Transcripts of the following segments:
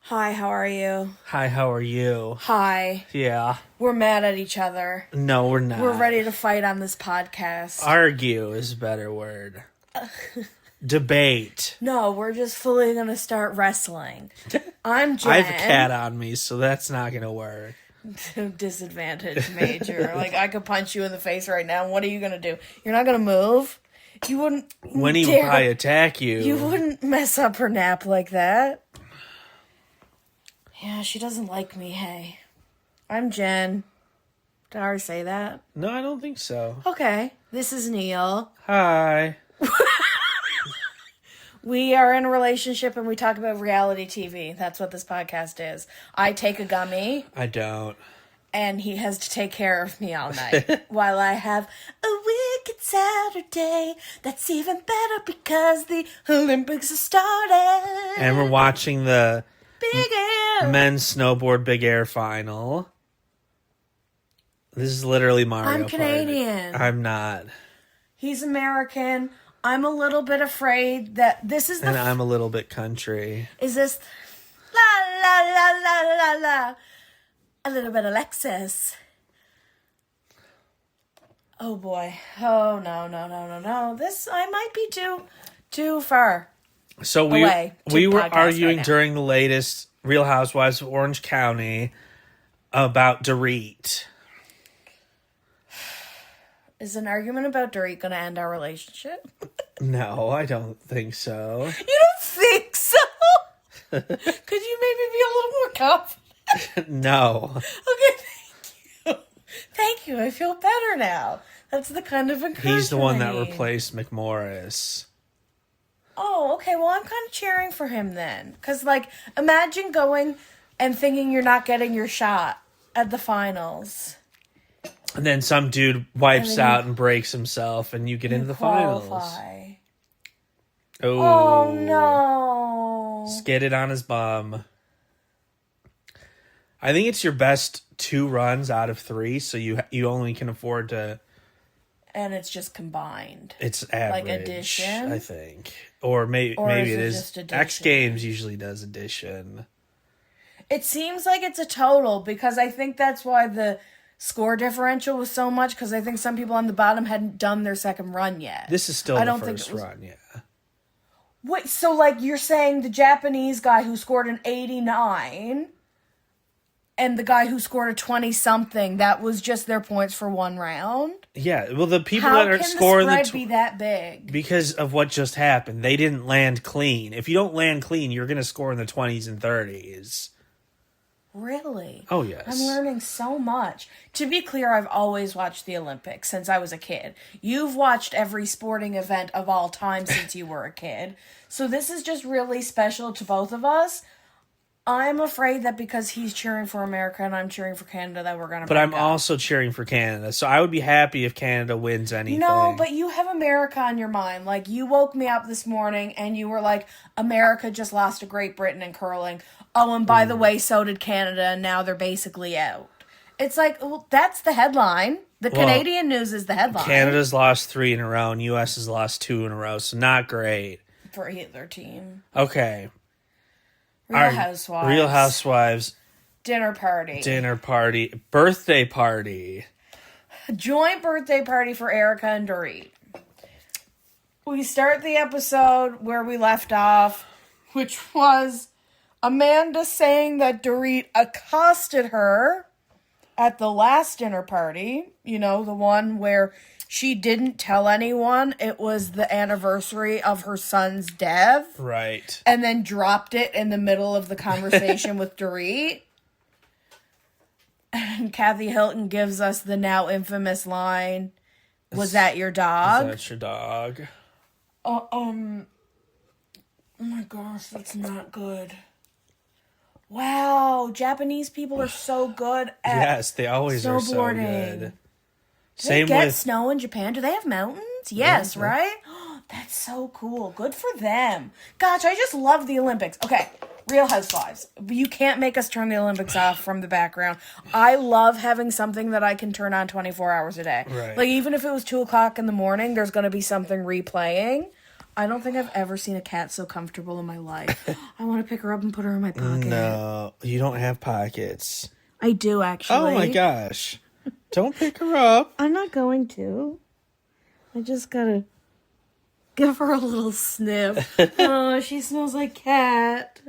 Hi, how are you? Hi, how are you? Hi. Yeah. We're mad at each other. No, we're not. We're ready to fight on this podcast. Argue is a better word. Debate. No, we're just fully going to start wrestling. I'm Jen. I have a cat on me, so that's not going to work. Disadvantage major. Like, I could punch you in the face right now. What are you going to do? You're not going to move? You wouldn't When he would probably attack you. You wouldn't mess up her nap like that. Yeah, she doesn't like me, hey. I'm Jen. Did I already say that? No, I don't think so. Okay. This is Neal. Hi. We are in a relationship and we talk about reality TV. That's what this podcast is. I take a gummy. I don't. And he has to take care of me all night. While I have a wicked Saturday. That's even better because the Olympics have started. And we're watching the Big Air. men's snowboard big air final. This is literally Mario I'm Canadian. Party. I'm not. He's American. I'm a little bit afraid that this is the... And I'm a little bit country. Is this... La, la, la, la, la, la. A little bit Alexis. Oh, boy. Oh, no. This... I might be too far. So we were arguing during the latest Real Housewives of Orange County about Dorit. Is an argument about Dorit going to end our relationship? No, I don't think so. You don't think so? Could you maybe be a little more confident? No. Okay, thank you. Thank you. I feel better now. That's the kind of encouragement He's the one that I need. replaced McMorris. Oh, okay. Well, I'm kind of cheering for him then. Because, like, imagine going and thinking you're not getting your shot at the finals. And then some dude wipes out and breaks himself, and you get into the finals. Oh, no. Skid it on his bum. I think it's your best 2 runs out of 3, so you only can afford to... And it's just combined. It's average, like addition, I think, or maybe it is. Just addition? X Games usually does addition. It seems like it's a total because I think that's why the score differential was so much. Because I think some people on the bottom hadn't done their second run yet. This is still the first run, yeah. Wait, so like you're saying the Japanese guy who scored an 89 and the guy who scored a 20-something, that was just their points for one round? Yeah, well, the people that are scoring the spread be that big? Because of what just happened. They didn't land clean. If you don't land clean, you're going to score in the 20s and 30s. Really? Oh, yes. I'm learning so much. To be clear, I've always watched the Olympics since I was a kid. You've watched every sporting event of all time since you were a kid. So this is just really special to both of us. I'm afraid that because he's cheering for America and I'm cheering for Canada that we're going to break up. But I'm also cheering for Canada, so I would be happy if Canada wins anything. No, but you have America on your mind. Like, you woke me up this morning and you were like, America just lost to Great Britain in curling. Oh, and by the way, so did Canada, and now they're basically out. It's like, well, that's the headline. The Canadian news is the headline. Canada's lost 3 in a row and U.S. has lost 2 in a row, so not great. For either team. Okay. Real Housewives. Dinner party. Birthday party. Joint birthday party for Erica and Dorit. We start the episode where we left off, which was Amanda saying that Dorit accosted her at the last dinner party. You know, the one where she didn't tell anyone it was the anniversary of her son's death. Right. And then dropped it in the middle of the conversation with Dorit. And Kathy Hilton gives us the now infamous line, "Was that your dog?" Was that your dog? Oh my gosh, that's not good. Wow, Japanese people are so good at Yes, they always are so good. Do they get snow in Japan? Do they have mountains? Yes, right? That's so cool. Good for them. Gosh, I just love the Olympics. Okay, Real Housewives. You can't make us turn the Olympics off from the background. I love having something that I can turn on 24 hours a day. Right. Like, even if it was 2 o'clock in the morning, there's going to be something replaying. I don't think I've ever seen a cat so comfortable in my life. I want to pick her up and put her in my pocket. No, you don't have pockets. I do, actually. Oh my gosh. Don't pick her up. I'm not going to. I just gotta give her a little sniff. Oh, she smells like cat.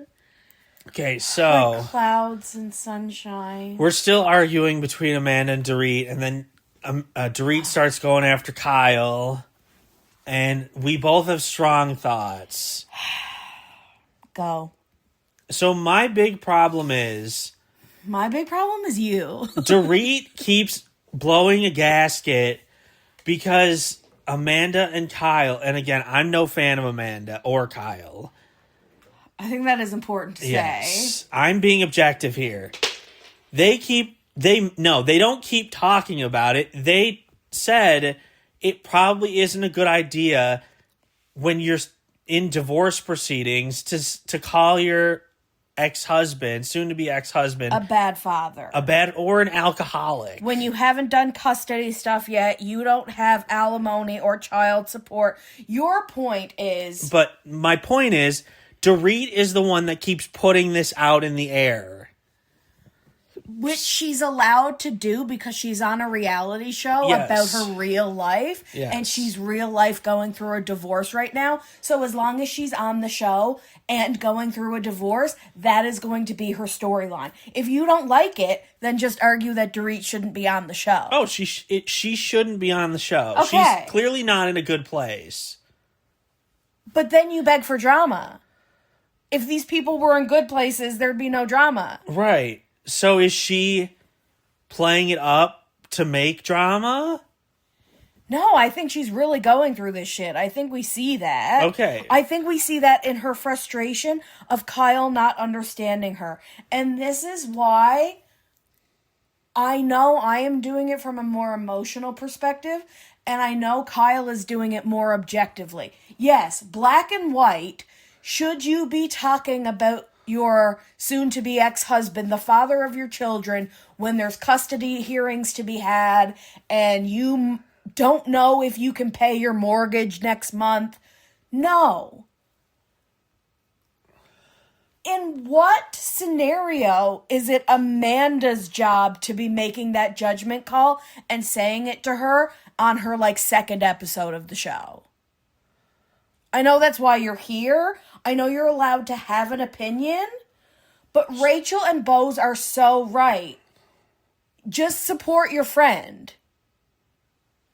Okay, so... Like clouds and sunshine. We're still arguing between Amanda and Dorit, and then Dorit starts going after Kyle, and we both have strong thoughts. Go. So my big problem is... My big problem is you. Dorit keeps blowing a gasket because Amanda and Kyle, and again, I'm no fan of Amanda or Kyle. I think that is important to say. I'm being objective here. They don't keep talking about it. They said it probably isn't a good idea when you're in divorce proceedings to call your ex-husband, soon-to-be ex-husband, a bad father. Or an alcoholic. When you haven't done custody stuff yet, you don't have alimony or child support. Your point is... But my point is, Dorit is the one that keeps putting this out in the air. Which she's allowed to do because she's on a reality show about her real life. Yes. And she's real life going through a divorce right now. So as long as she's on the show and going through a divorce, that is going to be her storyline. If you don't like it, then just argue that Dorit shouldn't be on the show. Oh, she shouldn't be on the show. Okay. She's clearly not in a good place. But then you beg for drama. If these people were in good places, there'd be no drama. Right. So is she playing it up to make drama? No, I think she's really going through this shit. I think we see that. Okay. I think we see that in her frustration of Kyle not understanding her. And this is why I know I am doing it from a more emotional perspective, and I know Kyle is doing it more objectively. Yes, black and white. Should you be talking about your soon-to-be ex-husband, the father of your children, when there's custody hearings to be had, and you don't know if you can pay your mortgage next month? No. In what scenario is it Amanda's job to be making that judgment call and saying it to her on her, second episode of the show? I know that's why you're here. I know you're allowed to have an opinion, but Rachel and Bose are so right. Just support your friend.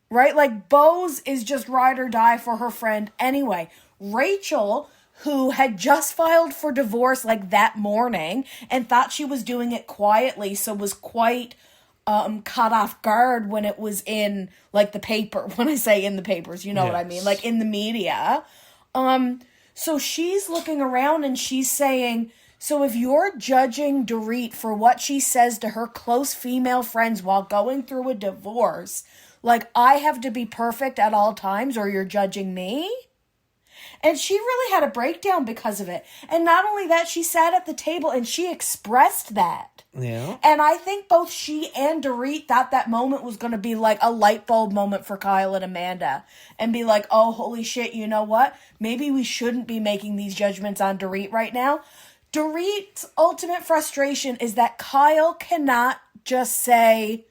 Right? Bose is just ride or die for her friend anyway. Rachel, who had just filed for divorce that morning and thought she was doing it quietly, so was quite caught off guard when it was in the paper. When I say in the papers, you know what I mean, in the media. So she's looking around and she's saying, so if you're judging Dorit for what she says to her close female friends while going through a divorce, I have to be perfect at all times or you're judging me? And she really had a breakdown because of it. And not only that, she sat at the table and she expressed that. Yeah. And I think both she and Dorit thought that moment was going to be a light bulb moment for Kyle and Amanda. And be oh, holy shit, you know what? Maybe we shouldn't be making these judgments on Dorit right now. Dorit's ultimate frustration is that Kyle cannot just say,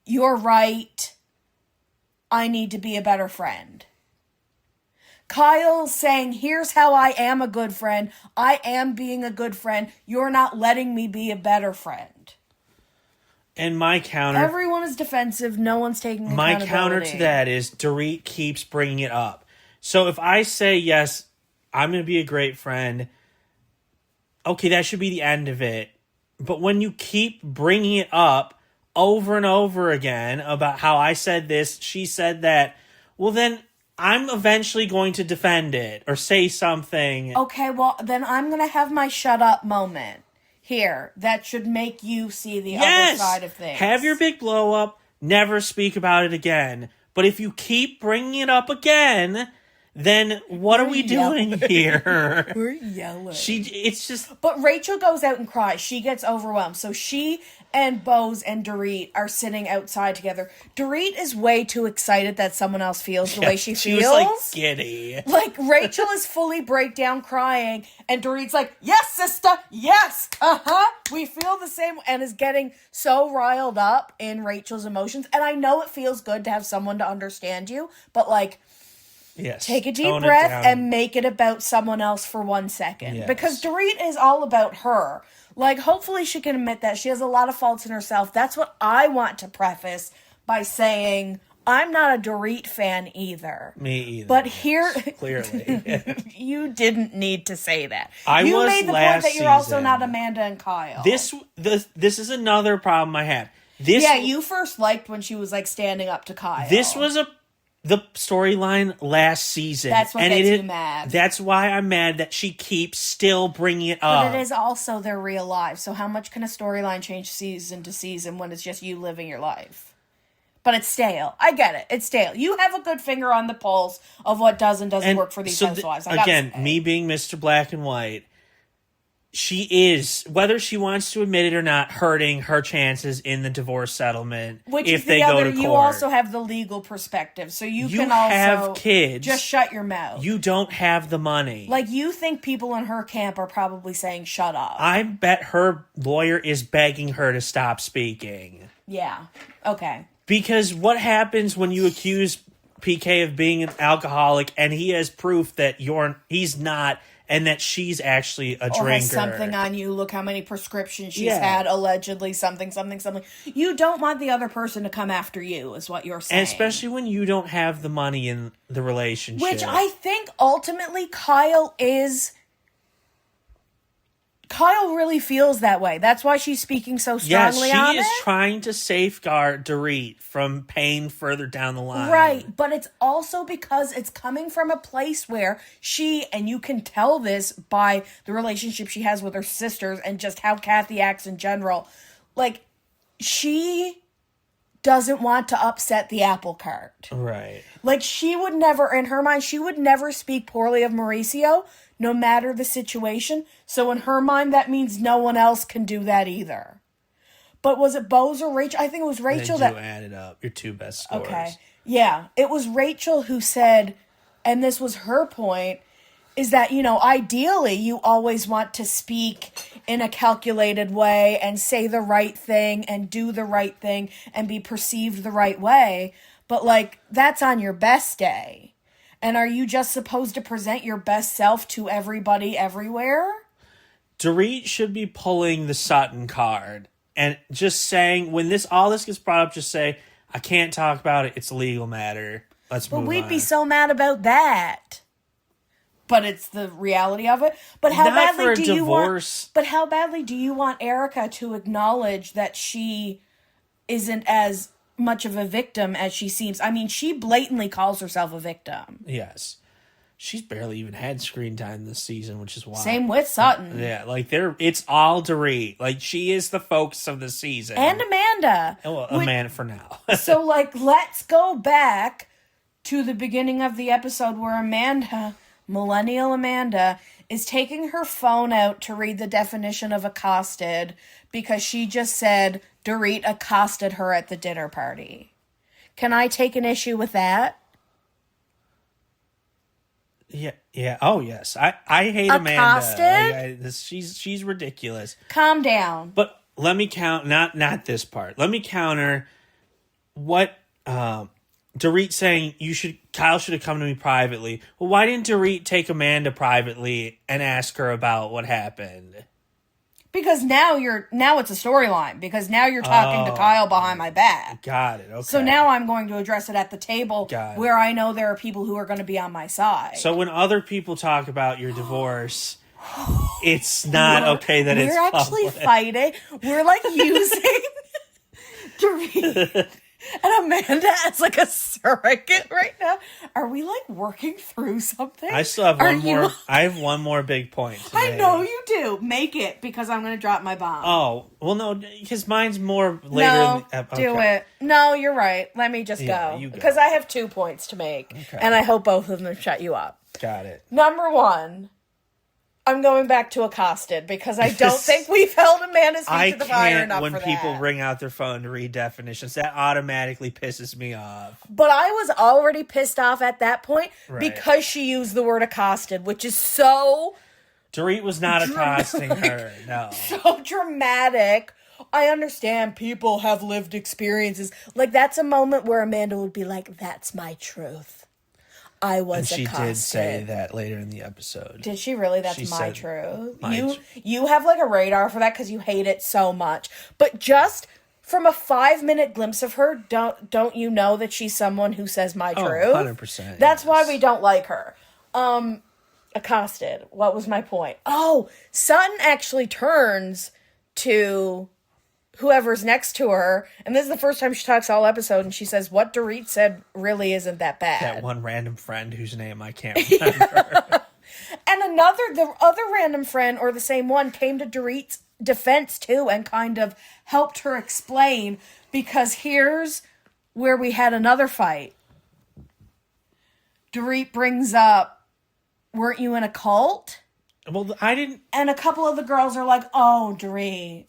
you're right, I need to be a better friend. Kyle's saying, here's how I am a good friend. I am being a good friend. You're not letting me be a better friend. And my counter... Everyone is defensive. No one's taking accountability. My counter to that is Dorit keeps bringing it up. So if I say, yes, I'm going to be a great friend, okay, that should be the end of it. But when you keep bringing it up over and over again about how I said this, she said that, well then... I'm eventually going to defend it or say something. Okay, well, then I'm going to have my shut up moment here. That should make you see the other side of things. Have your big blow up. Never speak about it again. But if you keep bringing it up again, then what are we doing here? We're yelling. It's just... But Rachel goes out and cries. She gets overwhelmed. So she and Bose and Dorit are sitting outside together. Dorit is way too excited that someone else feels the way she feels. She was like giddy. Like, Rachel is fully breakdown crying, and Dorit's like, yes, sister, yes, we feel the same, and is getting so riled up in Rachel's emotions. And I know it feels good to have someone to understand you, but, like, yes, take a deep breath and make it about someone else for 1 second. Yes. Because Dorit is all about her. Like, hopefully she can admit that. She has a lot of faults in herself. That's what I want to preface by saying, I'm not a Dorit fan either. Me either. But here... Clearly. You didn't need to say that. You was made the point that you're also not Amanda and Kyle. This is another problem I have. You first liked when she was, like, standing up to Kyle. This was the storyline last season. That's what gets you mad. That's why I'm mad that she keeps still bringing it up. But it is also their real lives. So how much can a storyline change season to season when it's just you living your life? But it's stale. I get it. It's stale. You have a good finger on the pulse of what does and doesn't work for these housewives. Again, me being Mr. Black and White, she is, whether she wants to admit it or not, hurting her chances in the divorce settlement. Which if is they the go other, to court. you also have the legal perspective. So you can also have kids. Just shut your mouth. You don't have the money. Like, you think people in her camp are probably saying, shut up. I bet her lawyer is begging her to stop speaking. Yeah. Okay. Because what happens when you accuse PK of being an alcoholic and he has proof that he's not, and that she's actually a drinker. Has something on you. Look how many prescriptions she's had, allegedly, something. You don't want the other person to come after you, is what you're saying. And especially when you don't have the money in the relationship. Which I think ultimately Kyle really feels that way. That's why she's speaking so strongly on it. Yes, she is trying to safeguard Dorit from pain further down the line. Right, but it's also because it's coming from a place where she, and you can tell this by the relationship she has with her sisters and just how Kathy acts in general, like, she doesn't want to upset the apple cart. Right. Like, she would never, in her mind, she would never speak poorly of Mauricio, no matter the situation. So in her mind, that means no one else can do that either. But was it Bose or Rachel? I think it was Rachel that... You added up your two best scores. Okay. Yeah. It was Rachel who said, and this was her point, is that, ideally you always want to speak in a calculated way and say the right thing and do the right thing and be perceived the right way. But, like, that's on your best day. And are you just supposed to present your best self to everybody everywhere? Dorit should be pulling the Sutton card and just saying, when all this gets brought up, just say, I can't talk about it. It's a legal matter. Let's move on. But we'd be so mad about that. But it's the reality of it. But how badly do you want? But how badly do you want Erica to acknowledge that she isn't as much of a victim as she seems? I mean, she blatantly calls herself a victim. Yes. She's barely even had screen time this season, which is wild. Same with Sutton. Yeah, like it's all Dorit. Like, she is the focus of the season. And Amanda. Well, Amanda for now. So, like, let's go back to the beginning of the episode where Amanda, millennial Amanda, is taking her phone out to read the definition of accosted because she just said Dorit accosted her at the dinner party. Can I take an issue with that? Yeah. Oh, yes. I hate accosted? Amanda. She's ridiculous. Calm down. But let me count. Not this part. Let me counter what Dorit saying Kyle should have come to me privately. Well, why didn't Dorit take Amanda privately and ask her about what happened? Because now it's a storyline. Because now you're talking to Kyle behind my back. Got it. Okay. So now I'm going to address it at the table where I know there are people who are going to be on my side. So when other people talk about your divorce, it's not okay that it's We're actually public. fighting. We're like using Dorit. And Amanda has like a surrogate right now. Are we like working through something? I still have one more. I have one more big point today. I know you do. Make it, because I'm going to drop my bomb. Oh, well, no, because mine's more later. No, do it. No, you're right. Let me just go. You go. Because I have 2 points to make. Okay. And I hope both of them shut you up. Got it. Number 1. I'm going back to accosted, because I don't think we've held Amanda's feet to the fire enough for that. When people bring out their phone to read definitions, that automatically pisses me off. But I was already pissed off at that point because she used the word accosted, which is so... Dorit was not accosting her, no. So dramatic. I understand people have lived experiences. Like, that's a moment where Amanda would be like, that's my truth. I was accosted. And she did say that later in the episode. Did she really? That's my truth. You have like a radar for that because you hate it so much. But just from a 5-minute glimpse of her, don't you know that she's someone who says my truth? 100%. That's why we don't like her. Accosted. What was my point? Oh, Sutton actually turns to whoever's next to her, and this is the first time she talks all episode, and she says, what Dorit said really isn't that bad. That one random friend whose name I can't remember. And the other random friend, or the same one, came to Dorit's defense too, and kind of helped her explain, because here's where we had another fight. Dorit brings up, weren't you in a cult? Well, I didn't... And a couple of the girls are like, oh, Dorit,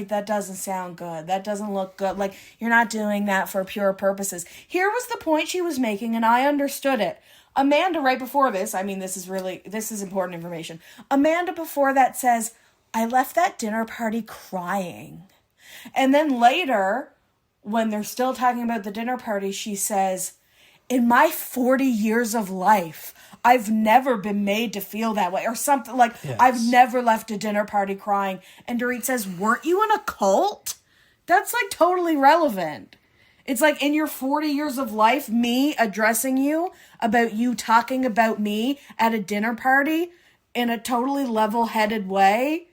that doesn't sound good. That doesn't look good. Like, you're not doing that for pure purposes. Here was the point she was making, and I understood it. Amanda, right before this, I mean, this is important information. Amanda, before that, says, I left that dinner party crying. And then later, when they're still talking about the dinner party, she says, in my 40 years of life, I've never been made to feel that way, or something like, yes. I've never left a dinner party crying. And Dorit says, weren't you in a cult? That's like totally relevant. It's like, in your 40 years of life, me addressing you about you talking about me at a dinner party in a totally level-headed way.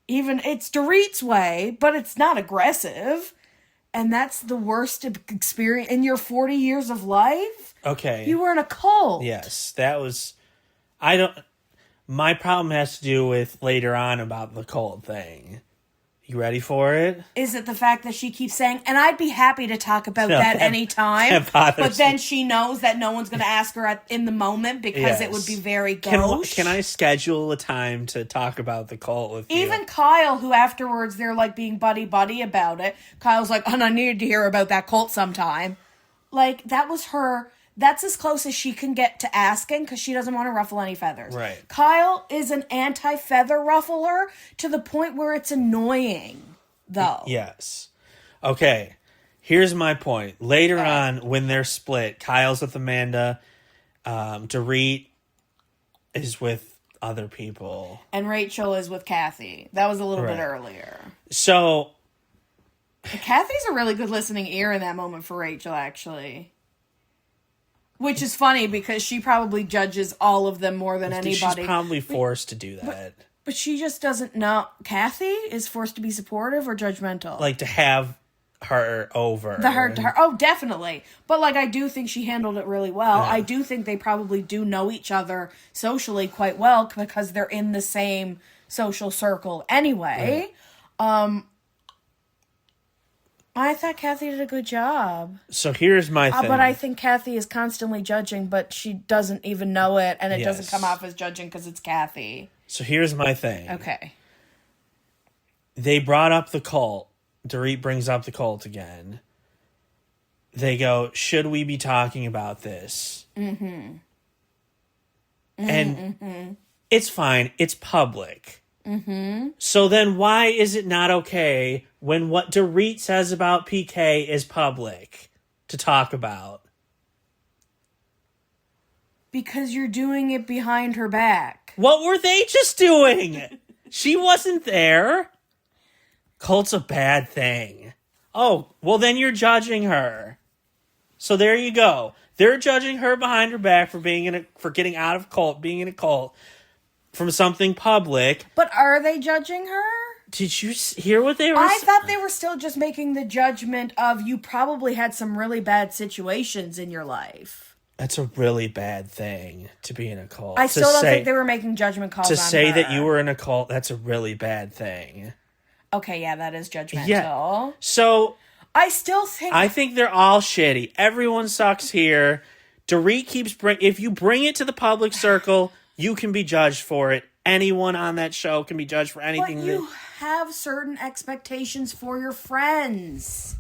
Even, it's Dorit's way, but it's not aggressive. And that's the worst experience in your 40 years of life? Okay. You were in a cult. Yes, that was... My problem has to do with later on about the cult thing. You ready for it? Is it the fact that she keeps saying, and I'd be happy to talk about that anytime, but then she knows that no one's going to ask her in the moment because it would be very gauche? Can I schedule a time to talk about the cult with you? Even Kyle, who afterwards they're like being buddy-buddy about it, Kyle's like, and I needed to hear about that cult sometime. Like, that was her... That's as close as she can get to asking, because she doesn't want to ruffle any feathers. Right. Kyle is an anti-feather ruffler to the point where it's annoying, though. Yes. Okay. Here's my point. Later on, when they're split, Kyle's with Amanda. Dorit is with other people. And Rachel is with Kathy. That was a little bit earlier. So... Kathy's a really good listening ear in that moment for Rachel, actually. Which is funny because she probably judges all of them more than anybody. She's probably forced to do that. But she just doesn't know. Kathy is forced to be supportive or judgmental? Like, to have her over. Oh, definitely. But, like, I do think she handled it really well. Yeah. I do think they probably do know each other socially quite well because they're in the same social circle anyway. Right. I thought Kathy did a good job. So here's my thing. But I think Kathy is constantly judging, but she doesn't even know it, and it doesn't come off as judging because it's Kathy. So here's my thing. Okay. They brought up the cult. Dorit brings up the cult again. They go, should we be talking about this? Mm-hmm. And it's fine. It's public. Mm-hmm. So then why is it not okay when what Dorit says about PK is public to talk about? Because you're doing it behind her back. What were they just doing? She wasn't there. Cult's a bad thing. Oh, well then you're judging her. So there you go. They're judging her behind her back for getting out of cult, being in a cult. From something public. But are they judging her? Did you hear what they were I thought they were still just making the judgment of you probably had some really bad situations in your life. That's a really bad thing to be in a cult. I still don't think they were making judgment calls on her. To say that you were in a cult, that's a really bad thing. Okay, yeah, that is judgmental. Yeah. So... I still think... I think they're all shitty. Everyone sucks here. Dorit keeps if you bring it to the public circle, you can be judged for it. Anyone on that show can be judged for anything. But you have certain expectations for your friends.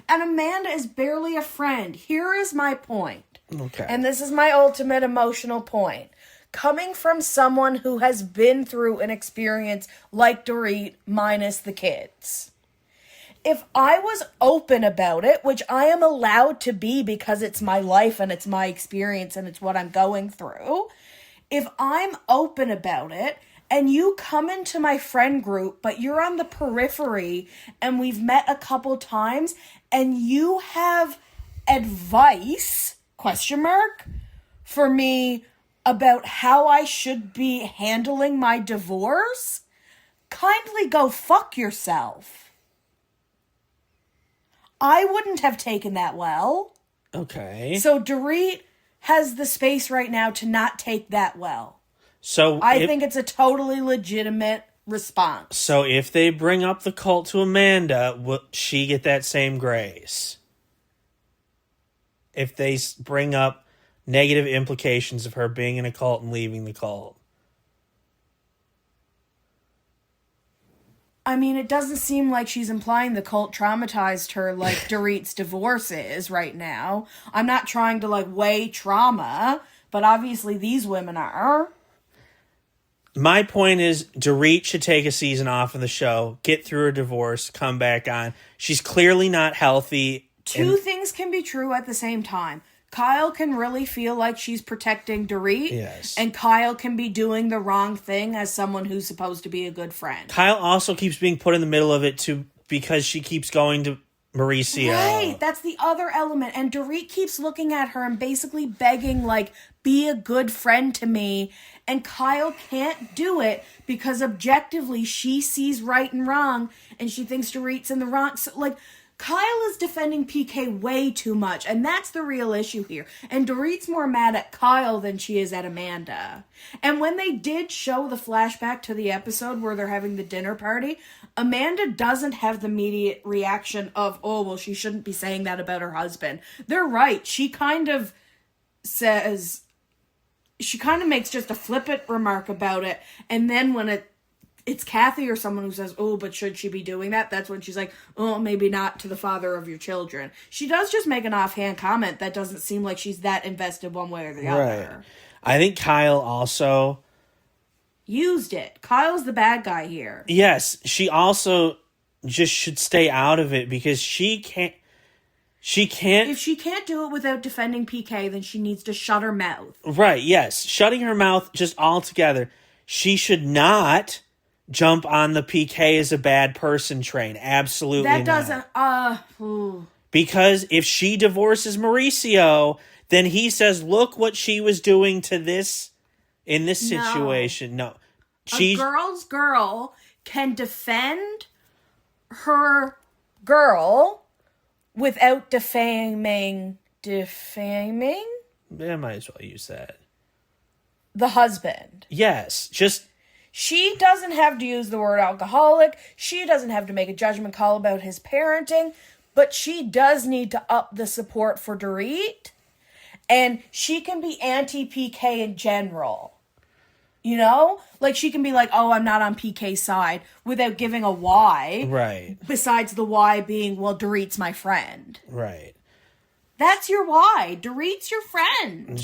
And Amanda is barely a friend. Here is my point. Okay. And this is my ultimate emotional point. Coming from someone who has been through an experience like Dorit minus the kids. If I was open about it, which I am allowed to be because it's my life and it's my experience and it's what I'm going through, if I'm open about it and you come into my friend group, but you're on the periphery and we've met a couple times and you have advice, for me about how I should be handling my divorce, kindly go fuck yourself. I wouldn't have taken that well. Okay. So Dorit has the space right now to not take that well. So I think it's a totally legitimate response. So if they bring up the cult to Amanda, will she get that same grace? If they bring up negative implications of her being in a cult and leaving the cult. I mean, it doesn't seem like she's implying the cult traumatized her like Dorit's divorce is right now. I'm not trying to, weigh trauma, but obviously these women are. My point is, Dorit should take a season off of the show, get through her divorce, come back on. She's clearly not healthy. Two things can be true at the same time. Kyle can really feel like she's protecting Dorit. Yes. And Kyle can be doing the wrong thing as someone who's supposed to be a good friend. Kyle also keeps being put in the middle of it too because she keeps going to Mauricio. Right, that's the other element. And Dorit keeps looking at her and basically begging, be a good friend to me. And Kyle can't do it because objectively she sees right and wrong and she thinks Dorit's in the wrong. So, Kyle is defending PK way too much, and that's the real issue here. And Dorit's more mad at Kyle than she is at Amanda. And when they did show the flashback to the episode where they're having the dinner party, Amanda doesn't have the immediate reaction of, oh, well, she shouldn't be saying that about her husband. They're right. She kind of makes just a flippant remark about it, and then when it's Kathy or someone who says, oh, but should she be doing that? That's when she's like, oh, maybe not to the father of your children. She does just make an offhand comment that doesn't seem like she's that invested one way or the other. I think Kyle also... used it. Kyle's the bad guy here. Yes, she also just should stay out of it because she can't... If she can't do it without defending PK, then she needs to shut her mouth. Right, yes. Shutting her mouth just altogether. She should not... jump on the PK is a bad person train. Absolutely that doesn't, Because if she divorces Mauricio, then he says, look what she was doing to this, in this situation. No. A girl's girl can defend her girl without defaming? I might as well use that. The husband. Yes, just... She doesn't have to use the word alcoholic. She doesn't have to make a judgment call about his parenting. But she does need to up the support for Dorit. And she can be anti-PK in general. You know? She can be like, oh, I'm not on PK's side. Without giving a why. Right. Besides the why being, well, Dorit's my friend. Right. That's your why. Dorit's your friend.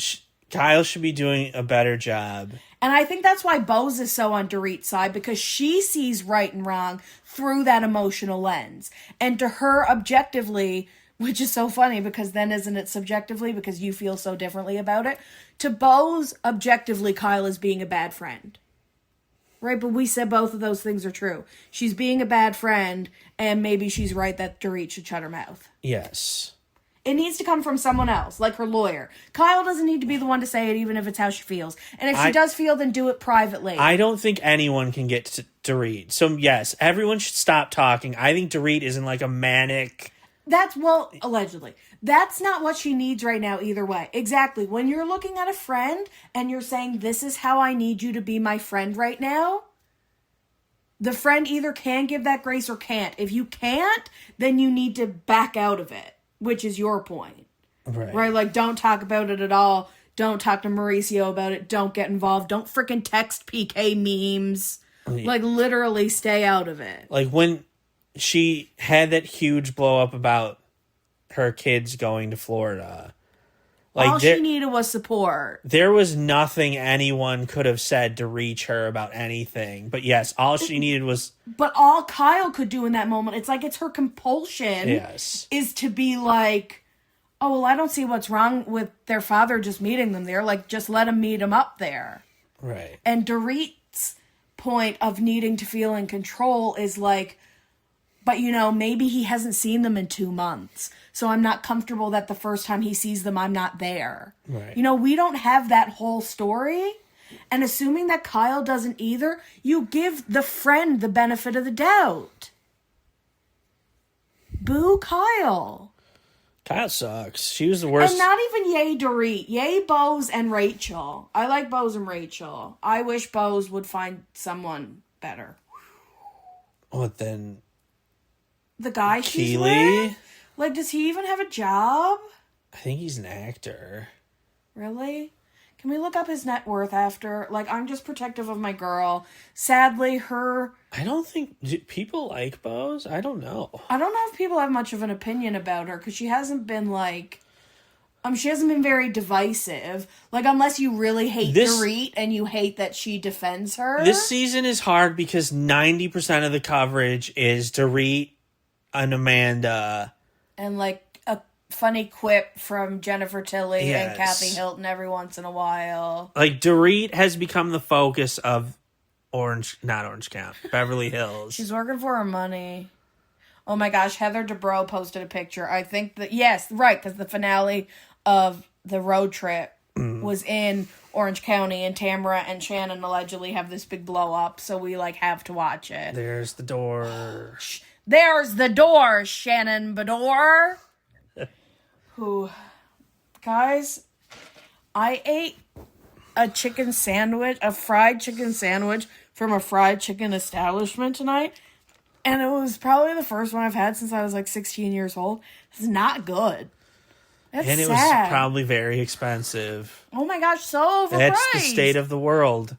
Kyle should be doing a better job. And I think that's why Bose is so on Dorit's side, because she sees right and wrong through that emotional lens. And to her, objectively, which is so funny, because then isn't it subjectively, because you feel so differently about it? To Bose, objectively, Kyle is being a bad friend. Right? But we said both of those things are true. She's being a bad friend, and maybe she's right that Dorit should shut her mouth. Yes. It needs to come from someone else, like her lawyer. Kyle doesn't need to be the one to say it, even if it's how she feels. And if she does feel, then do it privately. I don't think anyone can get to Dorit. So, yes, everyone should stop talking. I think Dorit is in like a manic... Allegedly. That's not what she needs right now either way. Exactly. When you're looking at a friend and you're saying, this is how I need you to be my friend right now, the friend either can give that grace or can't. If you can't, then you need to back out of it, which is your point. Right? Like, don't talk about it at all. Don't talk to Mauricio about it. Don't get involved. Don't freaking text PK memes. Like, literally stay out of it. Like, when she had that huge blow up about her kids going to Florida. Like, all she needed was support. There was nothing anyone could have said to reach her about anything. But yes, all she needed was... But all Kyle could do in that moment, it's like it's her compulsion is to be like, oh, well, I don't see what's wrong with their father just meeting them there. Like, just let him meet him up there. Right. And Dorit's point of needing to feel in control is like, but, you know, maybe he hasn't seen them in 2 months. So I'm not comfortable that the first time he sees them, I'm not there. Right. You know, we don't have that whole story. And assuming that Kyle doesn't either, you give the friend the benefit of the doubt. Boo Kyle. Kyle sucks. She was the worst. And not even yay Dorit. Yay Bose and Rachel. I like Bose and Rachel. I wish Bose would find someone better. What then? The guy she's Keely? with? Like, does he even have a job? I think he's an actor. Really? Can we look up his net worth after? Like, I'm just protective of my girl. Sadly, her... I don't think... Do people like Bose? I don't know. I don't know if people have much of an opinion about her, because she hasn't been, like... she hasn't been very divisive. Like, unless you really hate Dorit and you hate that she defends her. This season is hard because 90% of the coverage is Dorit and Amanda. And, like, a funny quip from Jennifer Tilly and Kathy Hilton every once in a while. Like, Dorit has become the focus of Beverly Hills. She's working for her money. Oh my gosh, Heather Dubrow posted a picture. I think that, yes, right, because the finale of the road trip was in Orange County, and Tamara and Shannon allegedly have this big blow up, so we, like, have to watch it. There's the door. There's the door, Shannon Bador. Who, guys, I ate a fried chicken sandwich from a fried chicken establishment tonight, and it was probably the first one I've had since I was like 16 years old. It's not good. That's sad. And it was probably very expensive. Oh my gosh, so overpriced. That's the state of the world.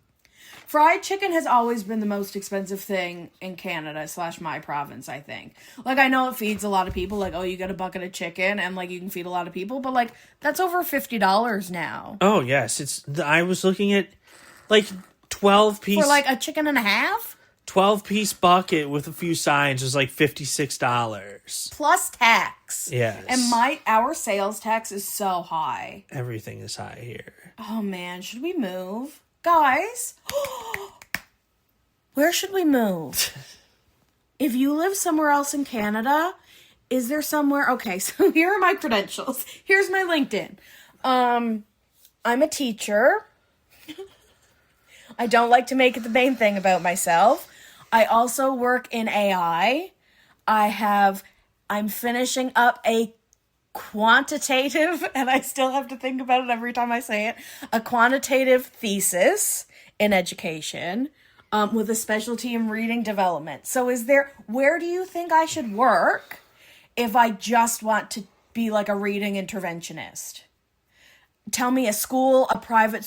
Fried chicken has always been the most expensive thing in Canada / my province, I think. Like, I know it feeds a lot of people. Like, oh, you get a bucket of chicken and, like, you can feed a lot of people. But, like, that's over $50 now. Oh, yes. I was looking at, like, 12-piece... For, like, a chicken and a half? 12-piece bucket with a few sides was, like, $56. Plus tax. Yes. And our sales tax is so high. Everything is high here. Oh, man. Should we move? Guys, where should we move? If you live somewhere else in Canada, is there somewhere... Okay, so here are my credentials. Here's my LinkedIn. I'm a teacher. I don't like to make it the main thing about myself. I also work in AI. I'm finishing up a quantitative, and I still have to think about it every time I say it, a quantitative thesis in education with a specialty in reading development. So where do you think I should work if I just want to be like a reading interventionist? Tell me a school, a private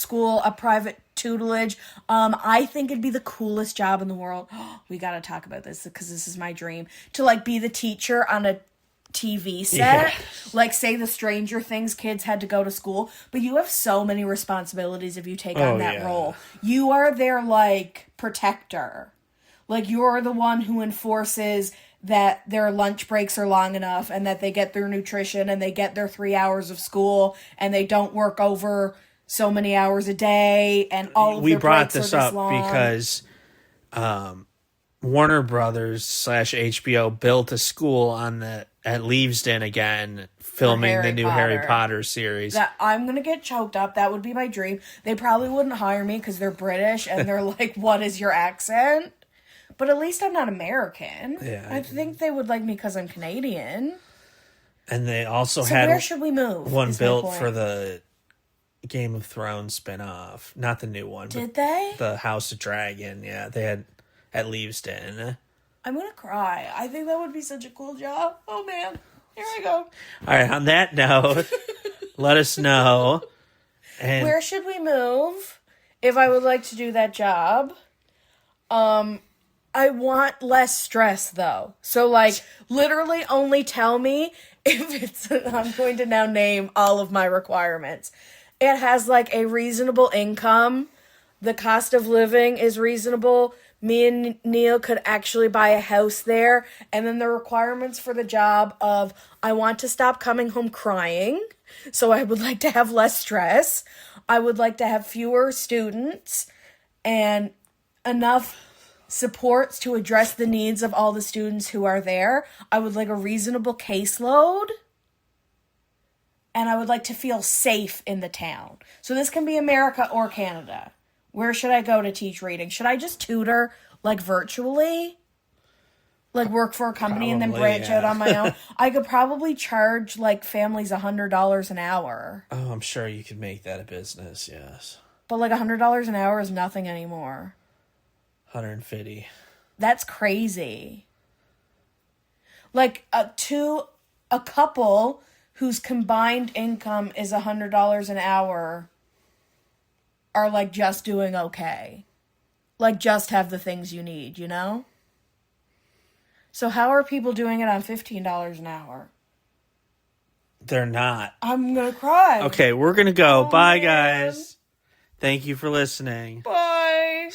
tutelage. I think it'd be the coolest job in the world. We got to talk about this because this is my dream. To like be the teacher on a TV set, like say the Stranger Things kids had to go to school, but you have so many responsibilities if you take on that role. You are their like protector. Like you're the one who enforces that their lunch breaks are long enough and that they get their nutrition and they get their 3 hours of school and they don't work over so many hours a day and all of their breaks are this long. We brought this up because Warner Brothers / HBO built a school at Leavesden again, filming the new Harry Potter series. That I'm gonna get choked up. That would be my dream. They probably wouldn't hire me because they're British and they're like, "What is your accent?" But at least I'm not American. Yeah, I think they would like me because I'm Canadian. And they also So had where should we move? one built for the Game of Thrones spinoff, not the new one. Did they? The House of Dragon. Yeah, they had at Leavesden. I'm gonna cry. I think that would be such a cool job. Oh man, here I go. All right. On that note, let us know. And Where should we move if I would like to do that job? I want less stress though. So like literally only tell me if it's I'm going to now name all of my requirements. It has like a reasonable income. The cost of living is reasonable. Me and Neal could actually buy a house there. And then the requirements for the job of I want to stop coming home crying. So I would like to have less stress. I would like to have fewer students and enough supports to address the needs of all the students who are there. I would like a reasonable caseload. And I would like to feel safe in the town. So this can be America or Canada. Where should I go to teach reading? Should I just tutor, like, virtually? Like, work for a company and then branch out on my own? I could probably charge, like, families $100 an hour. oh, I'm sure you could make that a business, yes. But, like, $100 an hour is nothing anymore. 150. That's crazy. Like, a couple whose combined income is $100 an hour are, like, just doing okay. Like, just have the things you need, you know? So how are people doing it on $15 an hour? They're not. I'm gonna cry. Okay, we're gonna go. Oh, Bye, man. guys. Thank you for listening. Bye.